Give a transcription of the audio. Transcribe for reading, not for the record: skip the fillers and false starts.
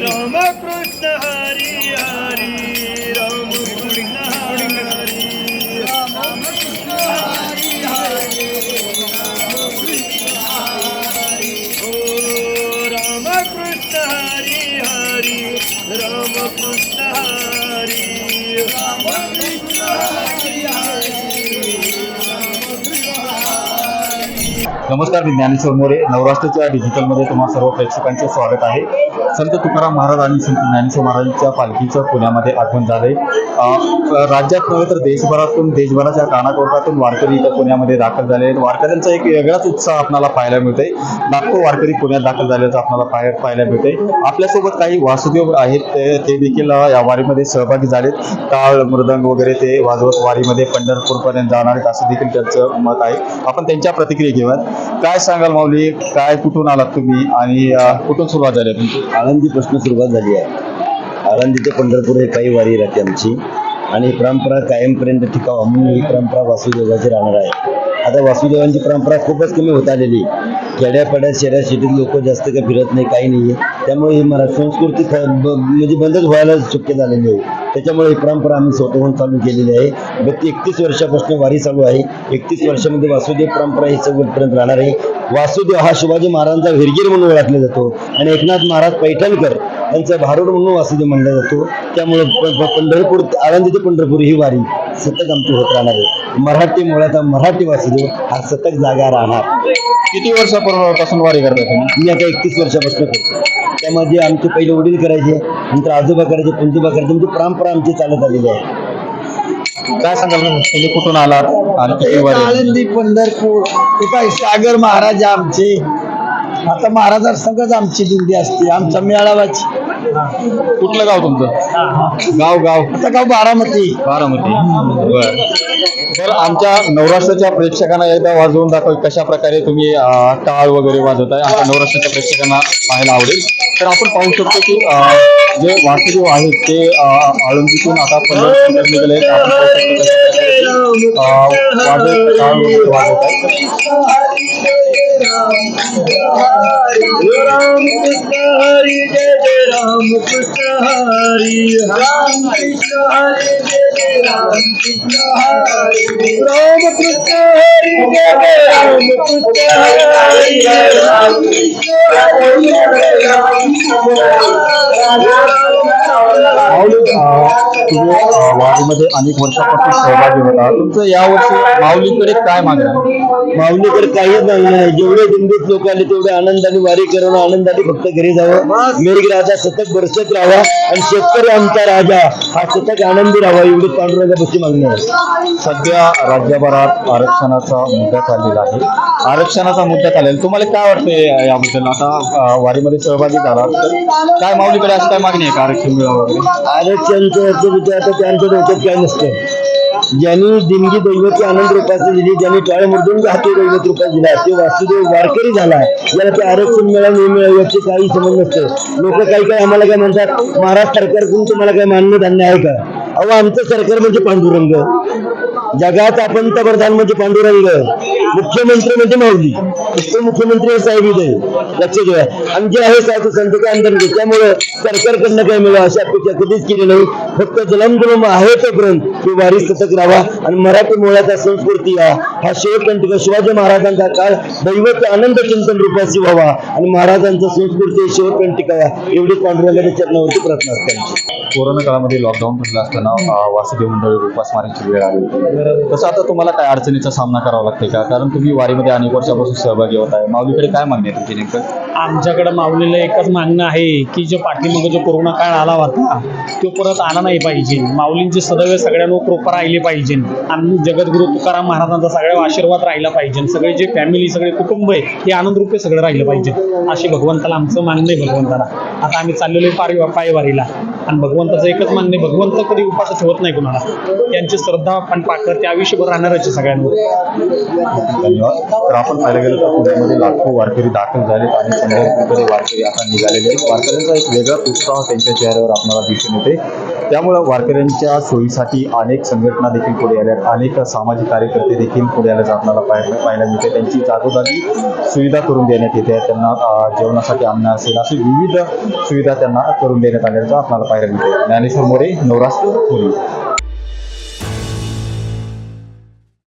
रामकृष्ण हरी हरी रामकृष्ण हरी रामकृष्ण हरी हरी ओ रामकृष्ण हरी हरी रामकृष्ण हरी रामकृष्ण हरी नमस्कार, मी ज्ञानेश्वर मोरे. नवराष्ट्राच्या डिजिटलमध्ये तुम्हा सर्व प्रेक्षकांचे स्वागत आहे. संत तुकाराम महाराज आणि संत ज्ञानेश्वर महाराजांच्या पालखीचं पुण्यामध्ये आगमन झालंय. राज्यात नव्हे तर देशभराच्या कानाकोपऱ्यातून वारकरी इथं पुण्यामध्ये दाखल झाले आहेत. वारकऱ्यांचा एक वेगळाच उत्साह आपल्याला पाहायला मिळतोय. लाखो वारकरी पुण्यात दाखल झाल्याचं आपल्याला पाहायला मिळतंय. आपल्यासोबत काही वासुदेव आहेत, ते देखील या वारीमध्ये सहभागी झालेत. टाळ मृदंग वगैरे ते वाजवत वारीमध्ये पंढरपूरपर्यंत जाणार आहेत, असं देखील त्यांचं मत आहे. आपण त्यांच्या प्रतिक्रिया घेऊयात. काय सांगाल माऊली, काय कुठून आलात तुम्ही आणि कुठून सुरुवात झाली तुमची? आळंदीपासून सुरुवात झाली आहे. आळंदी ते पंढरपूर हे काही वारी राहते आमची, आणि परंपरा कायमपर्यंत टिकाव म्हणून ही परंपरा वासुदेवाची राहणार आहे. आता वासुदेवांची परंपरा खूपच कमी होत आलेली. खेड्यापाड्यात शहरात सिटीत लोक जास्त काही फिरत नाही, काही नाही आहे. त्यामुळे ही मराठी संस्कृती म्हणजे बंदच व्हायला शक्य झालेली आहे. त्याच्यामुळे ही परंपरा आम्ही स्वतःहून चालू केलेली आहे. 31 वर्षापासून वारी चालू आहे. 31 वर्षामध्ये वासुदेव परंपरा ही शेवटपर्यंत राहणार आहे. वासुदेव हा शिवाजी महाराजांचा विरगीर म्हणून ओळखला जातो, आणि एकनाथ महाराज पैठणकर यांचा भारुड म्हणून वासुदेव म्हणला जातो. त्यामुळे पंढरपूर, आळंदी ते पंढरपूर ही वारी सतत आमची होत राहणार आहे. मराठी मुळात मराठी वासुदेव हा सतत जागा राहणार. किती वर्षापासून वारी करता तुम्ही? मी आता 31 वर्षापासून करतो. त्यामध्ये आमचे पहिले वडील करायचे, नंतर आजोबा करायचे, पंजोबा करायचे. म्हणजे परंपरा आमची चालत आलेली आहे. काय सांगाल तुम्ही कुठून आलात आणि किती वारी? आळंदी पंढरपूर हे काय सागर महाराज आमचे. आता महाराजांसंगच आमची दिंडी असते, आमचा मेळावाची. कुठलं गाव तुमचं? गाव आता गाव बारामती. बारामती. बरं, आमच्या नवराष्ट्राच्या प्रेक्षकांना एकदा वाजवून दाखव कशा प्रकारे तुम्ही टाळ वगैरे वाजवताय. आमच्या नवराष्ट्राच्या प्रेक्षकांना पाहायला आवडेल. तर आपण पाहू शकतो की जे वासुदेव आहेत ते आळंदीतून आता पंढरपूर निघाले. आपण पाहू शकतो टाळ वगैरे वाजवत आहेत. रामकृष्ण हरी जय जय रामकृष्ण हरी रामकृष्ण हरी जय जय रामकृष्ण हरी रामकृष्ण हरी जय जय रामकृष्ण हरी रामकृष्ण हरी जय जय तुम्ही वारीमध्ये अनेक वर्षापासून सहभागी होता. तुमचं यावर्षी माऊलीकडे काय मागणं? माऊलीकडे काहीच मागणं नाही. जेवढे दिंडीत लोक आले तेवढे आनंदाने वारी करून आनंदाने फक्त घरी जावं. मेघ राजा सतत बरसत राहावा, आणि शेतकरी आमचा राजा हा सतत आनंदी राहावा, एवढी पांडुरंगापाशी मागणी आहे. सध्या राज्यभरात आरक्षणाचा मुद्दा चाललेला आहे. आरक्षणाचा मुद्दा चालेल, तुम्हाला काय वाटतंय याबद्दल? आता वारीमध्ये सहभागी झाला तर काय माऊलीकडे असं काय मागणी आहे का आरक्षण मिळावं वगैरे? आरक्षणचं विचार आता त्यांच्या डोक्यात काय नसतं. ज्यांनी दिंडी दैवती आनंद रूपाची दिली, ज्यांनी टाळ मृदुंग हाती दैवत रूपात दिला, ते वासुदेव वारकरी झाला. याला ते आरक्षण मिळावं नाही मिळावं याची काही समज नसतं. लोक काही आम्हाला काय म्हणतात, महाराज सरकारकडून तुम्हाला काय मान्य धान्य आहे का? अहो, आमचं सरकार म्हणजे पांडुरंग. जगात आपण पंतप्रधान म्हणजे पांडुरंग, मुख्यमंत्री म्हणजे माऊली, उपमुख्यमंत्री साहेब आहे. लक्ष ठेवा. आमचे आहे साधू संत आंदोलन. त्यामुळे सरकारकडनं काय मिळावं अशी अपेक्षा कधीच केली नाही. फक्त जलम आहे तोपर्यंत ही वारी सतत राहावा, आणि मराठी मुळाचा संस्कृती हा शेवटपर्यंत शिवाजी महाराजांचा काळ दैवत आनंद चिंतन रूपाची व्हावा, आणि महाराजांचा संस्कृती शेवटपर्यंत टिकावा, एवढीच पांडुरंगाच्या चरणावरती प्रार्थना असते. कोरोना काळामध्ये लॉकडाऊन पडलं असताना वासुदेव मंडळी उपास मारण्याची वेळ आली. तसं आता तुम्हाला काय अडचणीचा सामना करावा लागते का? कारण तुम्ही वारीमध्ये अनेक वर्षापासून सहभागी होत आहे. माऊलीकडे काय मागणी आहे तुमची नेमकं? आमच्याकडे माऊलीला एकच मागणं आहे की जो पाठीमागे जो कोरोना काळ आला होता तो परत आला नाही पाहिजे. माऊलींची सदैव सगळ्यांवर कृपा राहिली पाहिजे, आणि जगद्गुरु तुकाराम महाराजांचा सगळ्यावर आशीर्वाद राहिला पाहिजे. सगळे जे फॅमिली, सगळे कुटुंब आहे हे आनंद रूपे सगळं राहिलं पाहिजे, अशी भगवंताला आमचं मागणं आहे. भगवंताला आता आम्ही चाललेलो आहे पायवारीला, आणि भगवंताचं एकच मागणं आहे, भगवंत कधी उपास ठेवत नाही कुणाला. त्यांची श्रद्धा पण पाकर त्या आयुष्यभर राहणारच आहे सगळ्यांवर. धन्यवाद. तर आपण पाहायला गेलं तर पुण्यामध्ये लाखो वारकरी दाखल झालेत, आणि पंढरपूरकडे वारकरी आता निघालेले आहेत. वारकऱ्यांचा एक वेगळा उत्साह त्यांच्या चेहऱ्यावर आपल्याला दिसून येते. त्यामुळे वारकऱ्यांच्या सोयीसाठी अनेक संघटना देखील पुढे आल्या, अनेक सामाजिक कार्यकर्ते देखील पुढे आल्याचं आपल्याला पाहायला मिळते. त्यांची जागोजागी सुविधा करून देण्यात येते. त्यांना जेवणासाठी अन्न असेल, असे विविध सुविधा त्यांना करून देण्यात आल्याचं आपल्याला पाहायला मिळते. ज्ञानेश्वर मोरे, नवराष्ट्र, पुणे.